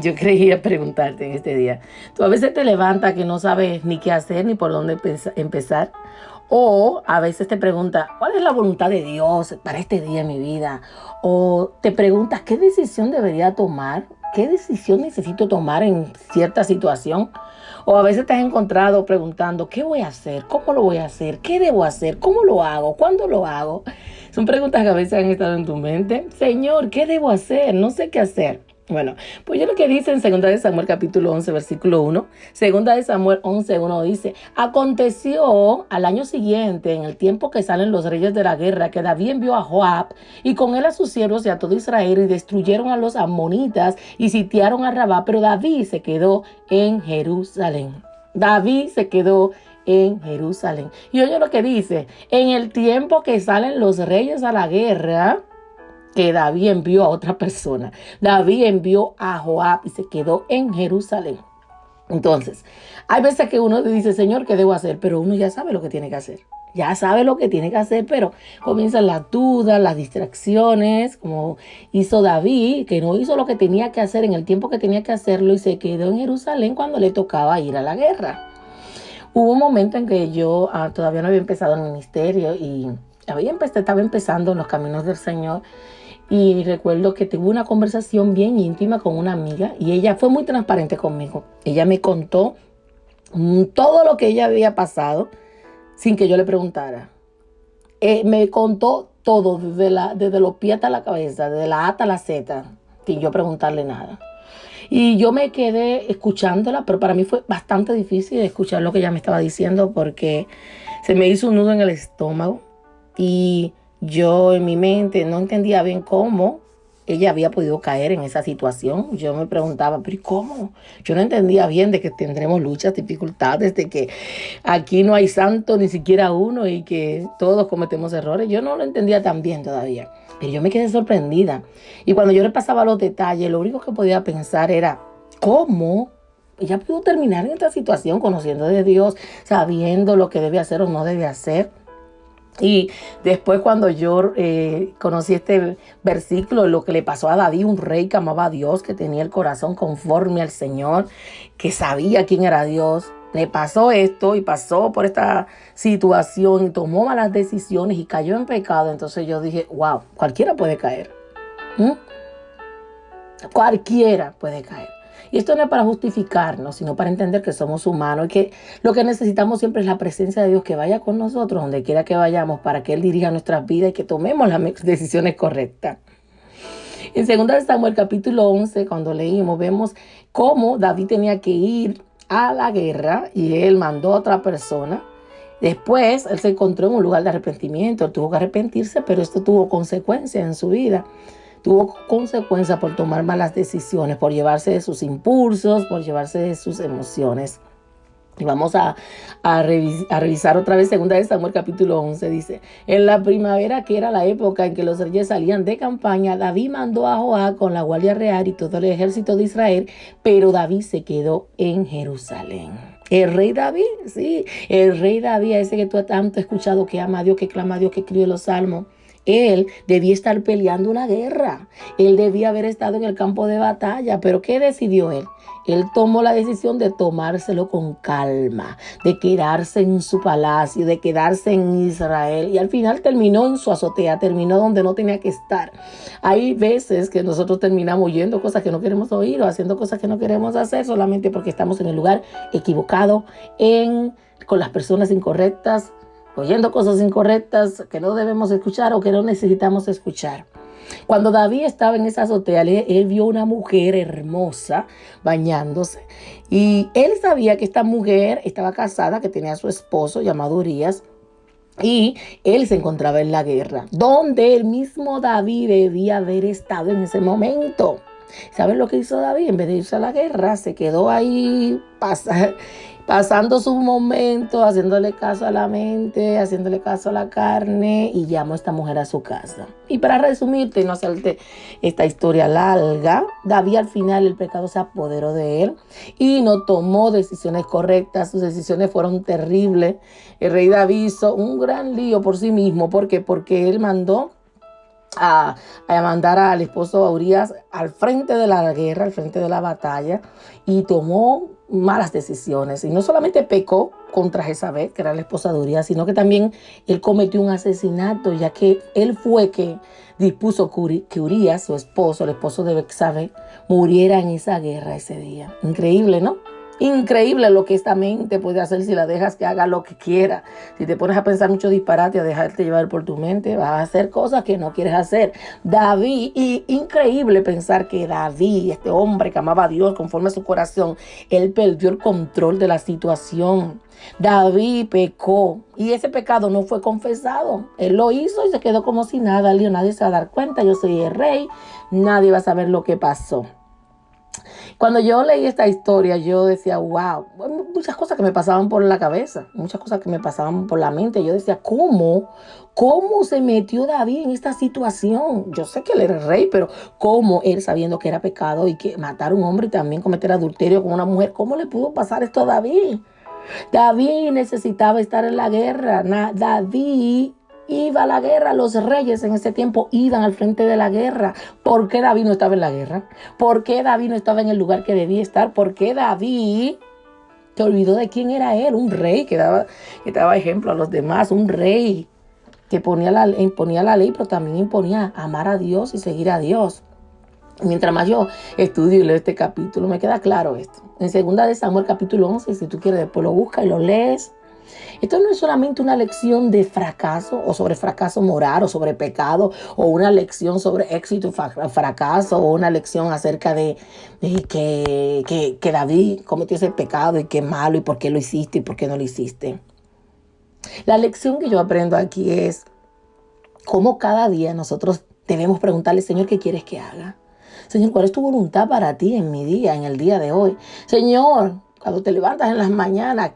Yo quería preguntarte en este día. Tú a veces te levantas que no sabes ni qué hacer ni por dónde empezar. O a veces te preguntas, ¿cuál es la voluntad de Dios para este día en mi vida? O te preguntas, ¿qué decisión debería tomar? ¿Qué decisión necesito tomar en cierta situación? O a veces te has encontrado preguntando, ¿qué voy a hacer? ¿Cómo lo voy a hacer? ¿Qué debo hacer? ¿Cómo lo hago? ¿Cuándo lo hago? Son preguntas que a veces han estado en tu mente. Señor, ¿qué debo hacer? No sé qué hacer. Bueno, pues yo lo que dice en 2 Samuel capítulo 11 versículo 1, 2 Samuel 11:1 dice, aconteció al año siguiente, en el tiempo que salen los reyes de la guerra, que David envió a Joab y con él a sus siervos y a todo Israel y destruyeron a los amonitas y sitiaron a Rabá, pero David se quedó en Jerusalén. David se quedó en Jerusalén. Y oye lo que dice, en el tiempo que salen los reyes a la guerra, que David envió a otra persona. David envió a Joab y se quedó en Jerusalén. Entonces, hay veces que uno dice, Señor, ¿qué debo hacer? Pero uno ya sabe lo que tiene que hacer. Ya sabe lo que tiene que hacer, pero comienzan las dudas, las distracciones, como hizo David, que no hizo lo que tenía que hacer en el tiempo que tenía que hacerlo y se quedó en Jerusalén cuando le tocaba ir a la guerra. Hubo un momento en que yo todavía no había empezado el ministerio y estaba empezando en los caminos del Señor. Y recuerdo que tuve una conversación bien íntima con una amiga y ella fue muy transparente conmigo. Ella me contó todo lo que ella había pasado sin que yo le preguntara. Me contó todo, desde los pies hasta la cabeza, desde la A hasta la Z, sin yo preguntarle nada. Y yo me quedé escuchándola, pero para mí fue bastante difícil escuchar lo que ella me estaba diciendo porque se me hizo un nudo en el estómago y yo en mi mente no entendía bien cómo ella había podido caer en esa situación. Yo me preguntaba, pero ¿y cómo? Yo no entendía bien de que tendremos luchas, dificultades, de que aquí no hay santo ni siquiera uno y que todos cometemos errores. Yo no lo entendía tan bien todavía, pero yo me quedé sorprendida. Y cuando yo repasaba los detalles, lo único que podía pensar era, ¿cómo ella pudo terminar en esta situación conociendo de Dios, sabiendo lo que debe hacer o no debe hacer? Y después cuando yo conocí este versículo, lo que le pasó a David, un rey que amaba a Dios, que tenía el corazón conforme al Señor, que sabía quién era Dios, le pasó esto y pasó por esta situación y tomó malas decisiones y cayó en pecado. Entonces yo dije, wow, cualquiera puede caer. ¿Mm? Cualquiera puede caer. Y esto no es para justificarnos, sino para entender que somos humanos y que lo que necesitamos siempre es la presencia de Dios que vaya con nosotros, donde quiera que vayamos, para que Él dirija nuestras vidas y que tomemos las decisiones correctas. En 2 Samuel capítulo 11, cuando leímos, vemos cómo David tenía que ir a la guerra y él mandó a otra persona. Después, él se encontró en un lugar de arrepentimiento, él tuvo que arrepentirse, pero esto tuvo consecuencias en su vida. Tuvo consecuencias por tomar malas decisiones, por llevarse de sus impulsos, por llevarse de sus emociones. Y vamos a revisar otra vez 2 Samuel capítulo 11. Dice, en la primavera, que era la época en que los reyes salían de campaña, David mandó a Joab con la guardia real y todo el ejército de Israel, pero David se quedó en Jerusalén. El rey David, sí, el rey David, ese que tú tanto has escuchado, que ama a Dios, que clama a Dios, que escribe los salmos. Él debía estar peleando una guerra. Él debía haber estado en el campo de batalla. Pero ¿qué decidió él? Él tomó la decisión de tomárselo con calma, de quedarse en su palacio, de quedarse en Israel. Y al final terminó en su azotea, terminó donde no tenía que estar. Hay veces que nosotros terminamos oyendo cosas que no queremos oír o haciendo cosas que no queremos hacer solamente porque estamos en el lugar equivocado, con las personas incorrectas, oyendo cosas incorrectas que no debemos escuchar o que no necesitamos escuchar. Cuando David estaba en esa azotea, él vio una mujer hermosa bañándose. Y él sabía que esta mujer estaba casada, que tenía a su esposo llamado Urías. Y él se encontraba en la guerra, donde el mismo David debía haber estado en ese momento. ¿Saben lo que hizo David? En vez de irse a la guerra, se quedó ahí pasando su momento, haciéndole caso a la mente, haciéndole caso a la carne, y llamó a esta mujer a su casa. Y para resumirte y no hacerte esta historia larga, David al final el pecado se apoderó de él y no tomó decisiones correctas. Sus decisiones fueron terribles. El rey David hizo un gran lío por sí mismo. ¿Por qué? Porque él mandó a, a mandar al esposo a Urías al frente de la guerra, al frente de la batalla, y tomó malas decisiones. Y no solamente pecó contra Jezabel, que era la esposa de Urías, sino que también él cometió un asesinato, ya que él fue que dispuso que Urías, su esposo, el esposo de Betsabé, muriera en esa guerra ese día. Increíble, ¿no? Increíble lo que esta mente puede hacer si la dejas que haga lo que quiera. Si te pones a pensar mucho disparate, a dejarte llevar por tu mente, vas a hacer cosas que no quieres hacer. David, y increíble pensar que David, este hombre que amaba a Dios conforme a su corazón, él perdió el control de la situación. David pecó y ese pecado no fue confesado. Él lo hizo y se quedó como si nada. Nadie se va a dar cuenta, yo soy el rey, nadie va a saber lo que pasó. Cuando yo leí esta historia, yo decía, wow, muchas cosas que me pasaban por la cabeza, muchas cosas que me pasaban por la mente. Yo decía, ¿cómo se metió David en esta situación? Yo sé que él era rey, pero ¿cómo él, sabiendo que era pecado y que matar a un hombre y también cometer adulterio con una mujer, cómo le pudo pasar esto a David? David necesitaba estar en la guerra. David iba a la guerra. Los reyes en ese tiempo iban al frente de la guerra. ¿Por qué David no estaba en la guerra? ¿Por qué David no estaba en el lugar que debía estar? ¿Por qué David se olvidó de quién era él? Un rey que daba ejemplo a los demás. Un rey que imponía la ley, pero también imponía amar a Dios y seguir a Dios. Mientras más yo estudio y leo este capítulo, me queda claro esto. En 2 de Samuel capítulo 11, si tú quieres, después lo buscas y lo lees. Esto no es solamente una lección de fracaso o sobre fracaso moral o sobre pecado o una lección sobre éxito y fracaso o una lección acerca de que David cometió ese pecado y qué malo y por qué lo hiciste y por qué no lo hiciste. La lección que yo aprendo aquí es cómo cada día nosotros debemos preguntarle, Señor, ¿qué quieres que haga? Señor, ¿cuál es tu voluntad para ti en mi día, en el día de hoy? Señor, cuando te levantas en las mañanas,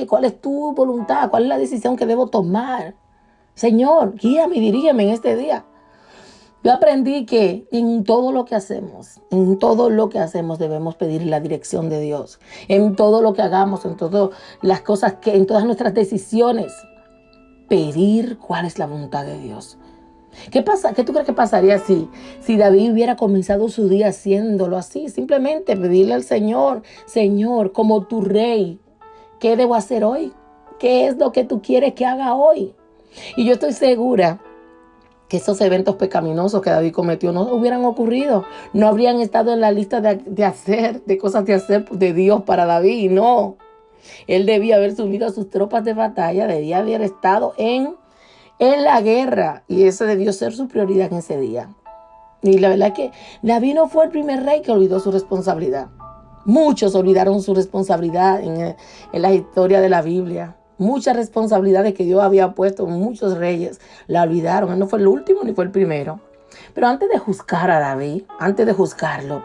¿cuál es tu voluntad? ¿Cuál es la decisión que debo tomar? Señor, guíame y dirígeme en este día. Yo aprendí que en todo lo que hacemos debemos pedir la dirección de Dios. En todo lo que hagamos, en todas las cosas en todas nuestras decisiones, pedir cuál es la voluntad de Dios. ¿Qué pasa? ¿Qué tú crees que pasaría si David hubiera comenzado su día haciéndolo así? Simplemente pedirle al Señor, Señor, como tu rey, ¿qué debo hacer hoy? ¿Qué es lo que tú quieres que haga hoy? Y yo estoy segura que esos eventos pecaminosos que David cometió no hubieran ocurrido. No habrían estado en la lista de cosas de hacer de Dios para David. No. Él debía haberse unido a sus tropas de batalla, debía haber estado en la guerra, y ese debió ser su prioridad en ese día. Y la verdad es que David no fue el primer rey que olvidó su responsabilidad. Muchos olvidaron su responsabilidad en la historia de la Biblia. Muchas responsabilidades que Dios había puesto en muchos reyes la olvidaron. Él no fue el último ni fue el primero. Pero antes de juzgar a David, antes de juzgarlo,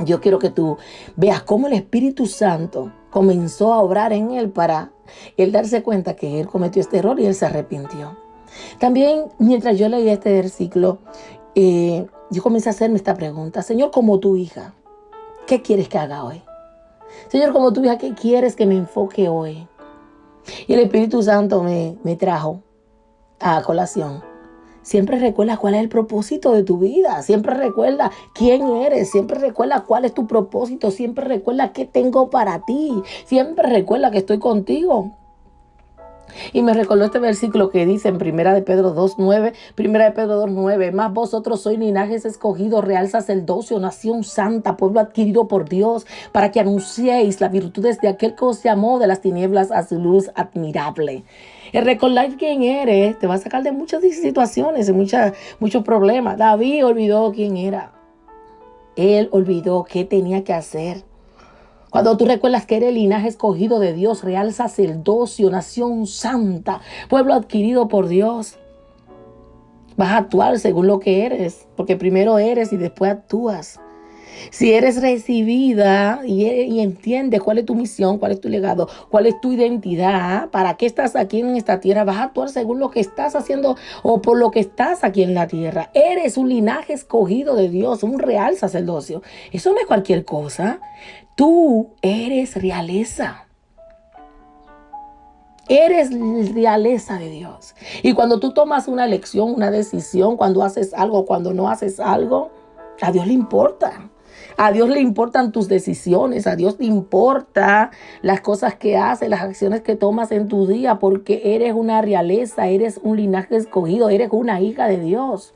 yo quiero que tú veas cómo el Espíritu Santo comenzó a obrar en él para él darse cuenta que él cometió este error y él se arrepintió. También, mientras yo leía este versículo, yo comencé a hacerme esta pregunta. Señor, como tu hija, ¿qué quieres que haga hoy? Señor, como tu hija, ¿qué quieres que me enfoque hoy? Y el Espíritu Santo me trajo a colación. Siempre recuerda cuál es el propósito de tu vida. Siempre recuerda quién eres. Siempre recuerda cuál es tu propósito. Siempre recuerda qué tengo para ti. Siempre recuerda que estoy contigo. Y me recordó este versículo que dice en 1 de Pedro 2:9, más vosotros sois linajes escogidos, real sacerdocio, nación santa, pueblo adquirido por Dios, para que anunciéis las virtudes de aquel que os llamó de las tinieblas a su luz admirable. El recordar quién eres te va a sacar de muchas situaciones y muchos problemas. David olvidó quién era. Él olvidó qué tenía que hacer. Cuando tú recuerdas que eres linaje escogido de Dios, real sacerdocio, nación santa, pueblo adquirido por Dios, vas a actuar según lo que eres, porque primero eres y después actúas. Si eres recibida y entiendes cuál es tu misión, cuál es tu legado, cuál es tu identidad, para qué estás aquí en esta tierra, vas a actuar según lo que estás haciendo o por lo que estás aquí en la tierra. Eres un linaje escogido de Dios, un real sacerdocio. Eso no es cualquier cosa. Tú eres realeza. Eres realeza de Dios. Y cuando tú tomas una elección, una decisión, cuando haces algo, cuando no haces algo, a Dios le importa. A Dios le importan tus decisiones, a Dios le importa las cosas que haces, las acciones que tomas en tu día, porque eres una realeza, eres un linaje escogido, eres una hija de Dios.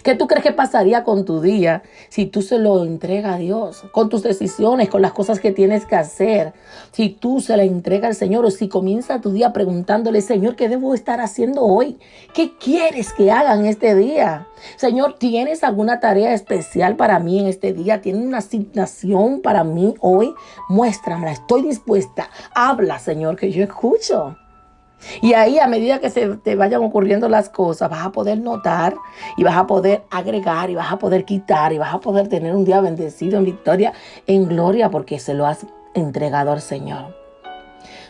¿Qué tú crees que pasaría con tu día si tú se lo entregas a Dios? Con tus decisiones, con las cosas que tienes que hacer. Si tú se la entregas al Señor o si comienza tu día preguntándole, Señor, ¿qué debo estar haciendo hoy? ¿Qué quieres que haga en este día? Señor, ¿tienes alguna tarea especial para mí en este día? ¿Tienes una asignación para mí hoy? Muéstramela, estoy dispuesta. Habla, Señor, que yo escucho. Y ahí, a medida que se te vayan ocurriendo las cosas, vas a poder notar y vas a poder agregar y vas a poder quitar y vas a poder tener un día bendecido en victoria, en gloria, porque se lo has entregado al Señor.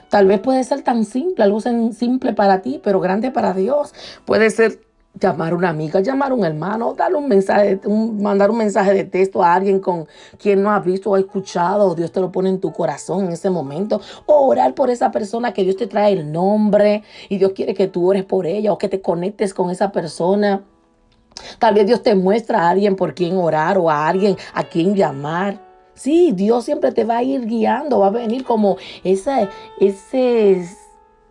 Tal vez puede ser tan simple, algo simple para ti, pero grande para Dios. Puede ser llamar a una amiga, llamar a un hermano, darle un mensaje, mandar un mensaje de texto a alguien con quien no has visto o escuchado, o Dios te lo pone en tu corazón en ese momento, o orar por esa persona que Dios te trae el nombre y Dios quiere que tú ores por ella o que te conectes con esa persona. Tal vez Dios te muestra a alguien por quien orar o a alguien a quien llamar. Sí, Dios siempre te va a ir guiando, va a venir como ese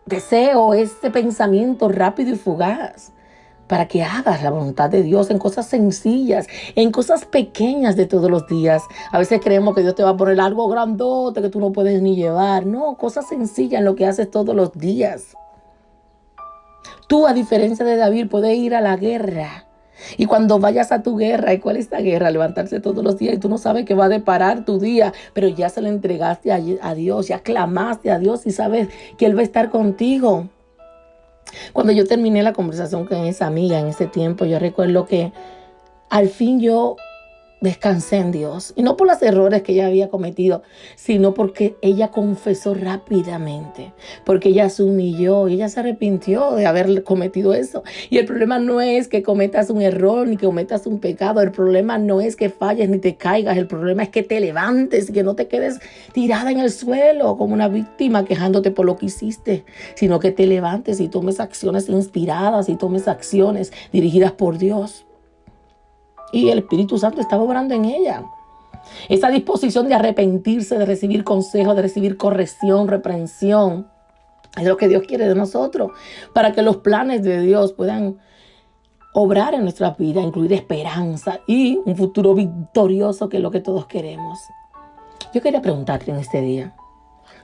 deseo, ese pensamiento rápido y fugaz, para que hagas la voluntad de Dios en cosas sencillas, en cosas pequeñas de todos los días. A veces creemos que Dios te va a poner algo grandote que tú no puedes ni llevar. No, cosas sencillas en lo que haces todos los días. Tú, a diferencia de David, puedes ir a la guerra. Y cuando vayas a tu guerra, ¿y cuál es esta guerra? Levantarse todos los días y tú no sabes qué va a deparar tu día, pero ya se lo entregaste a Dios, ya clamaste a Dios y sabes que Él va a estar contigo. Cuando yo terminé la conversación con esa amiga en ese tiempo, yo recuerdo que al fin yo descansé en Dios. Y no por los errores que ella había cometido, sino porque ella confesó rápidamente, porque ella se humilló y ella se arrepintió de haber cometido eso. Y el problema no es que cometas un error ni que cometas un pecado. El problema no es que falles ni te caigas. El problema es que te levantes y que no te quedes tirada en el suelo como una víctima quejándote por lo que hiciste, sino que te levantes y tomes acciones inspiradas y tomes acciones dirigidas por Dios. Y el Espíritu Santo estaba obrando en ella. Esa disposición de arrepentirse, de recibir consejo, de recibir corrección, reprensión, es lo que Dios quiere de nosotros, para que los planes de Dios puedan obrar en nuestra vida, incluir esperanza y un futuro victorioso, que es lo que todos queremos. Yo quería preguntarte en este día,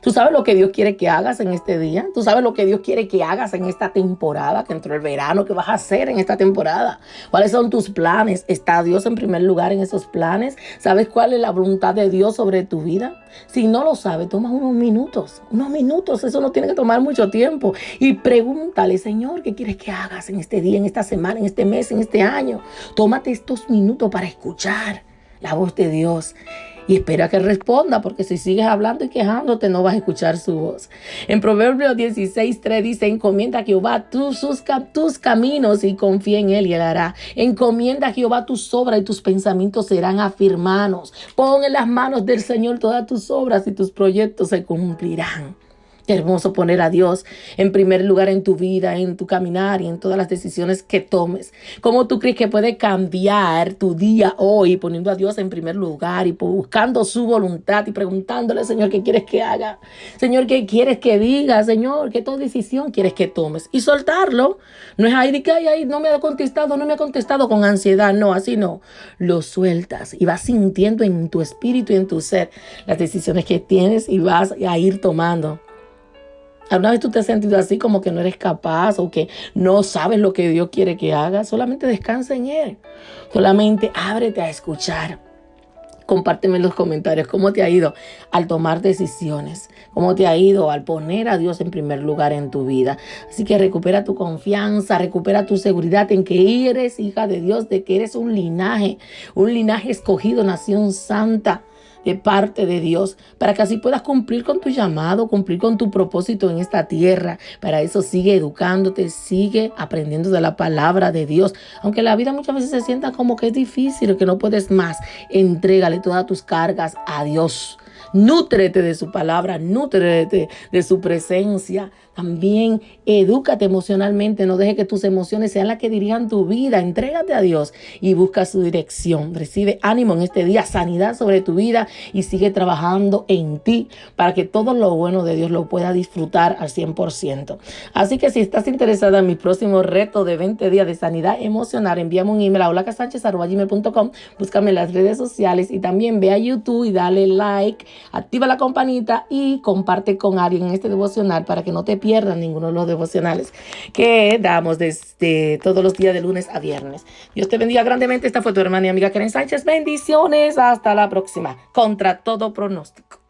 ¿tú sabes lo que Dios quiere que hagas en este día? ¿Tú sabes lo que Dios quiere que hagas en esta temporada, que entró el verano? ¿Qué vas a hacer en esta temporada? ¿Cuáles son tus planes? ¿Está Dios en primer lugar en esos planes? ¿Sabes cuál es la voluntad de Dios sobre tu vida? Si no lo sabes, toma unos minutos, eso no tiene que tomar mucho tiempo. Y pregúntale, Señor, ¿qué quieres que hagas en este día, en esta semana, en este mes, en este año? Tómate estos minutos para escuchar la voz de Dios. Y espera que responda, porque si sigues hablando y quejándote, no vas a escuchar su voz. En Proverbios 16:3 dice, encomienda a Jehová tus caminos y confía en Él y Él hará. Encomienda a Jehová tus obras y tus pensamientos serán afirmados. Pon en las manos del Señor todas tus obras y tus proyectos se cumplirán. Qué hermoso poner a Dios en primer lugar en tu vida, en tu caminar y en todas las decisiones que tomes. ¿Cómo tú crees que puede cambiar tu día hoy poniendo a Dios en primer lugar y buscando su voluntad y preguntándole, Señor, ¿qué quieres que haga? Señor, ¿qué quieres que diga? Señor, ¿qué tu decisión quieres que tomes? Y soltarlo. No es ahí de que ay, no me ha contestado con ansiedad. No, así no. Lo sueltas y vas sintiendo en tu espíritu y en tu ser las decisiones que tienes y vas a ir tomando. ¿Alguna vez tú te has sentido así, como que no eres capaz o que no sabes lo que Dios quiere que hagas? Solamente descansa en Él. Solamente ábrete a escuchar. Compárteme en los comentarios cómo te ha ido al tomar decisiones, cómo te ha ido al poner a Dios en primer lugar en tu vida. Así que recupera tu confianza, recupera tu seguridad en que eres hija de Dios, de que eres un linaje escogido, nación santa, de parte de Dios, para que así puedas cumplir con tu llamado, cumplir con tu propósito en esta tierra. Para eso sigue educándote, sigue aprendiendo de la palabra de Dios. Aunque la vida muchas veces se sienta como que es difícil, que no puedes más, entrégale todas tus cargas a Dios. Nútrete de su palabra, nútrete de su presencia. También edúcate emocionalmente, no deje que tus emociones sean las que dirijan tu vida. Entrégate a Dios y busca su dirección. Recibe ánimo en este día, sanidad sobre tu vida y sigue trabajando en ti para que todo lo bueno de Dios lo pueda disfrutar al 100%. Así que si estás interesada en mi próximo reto de 20 días de sanidad emocional, envíame un email a holacasanchez@gmail.com, búscame en las redes sociales y también ve a YouTube y dale like, activa la campanita y comparte con alguien en este devocional para que no te pierdan ninguno de los devocionales que damos desde todos los días de lunes a viernes. Dios te bendiga grandemente. Esta fue tu hermana y amiga Karen Sánchez. Bendiciones. Hasta la próxima. Contra todo pronóstico.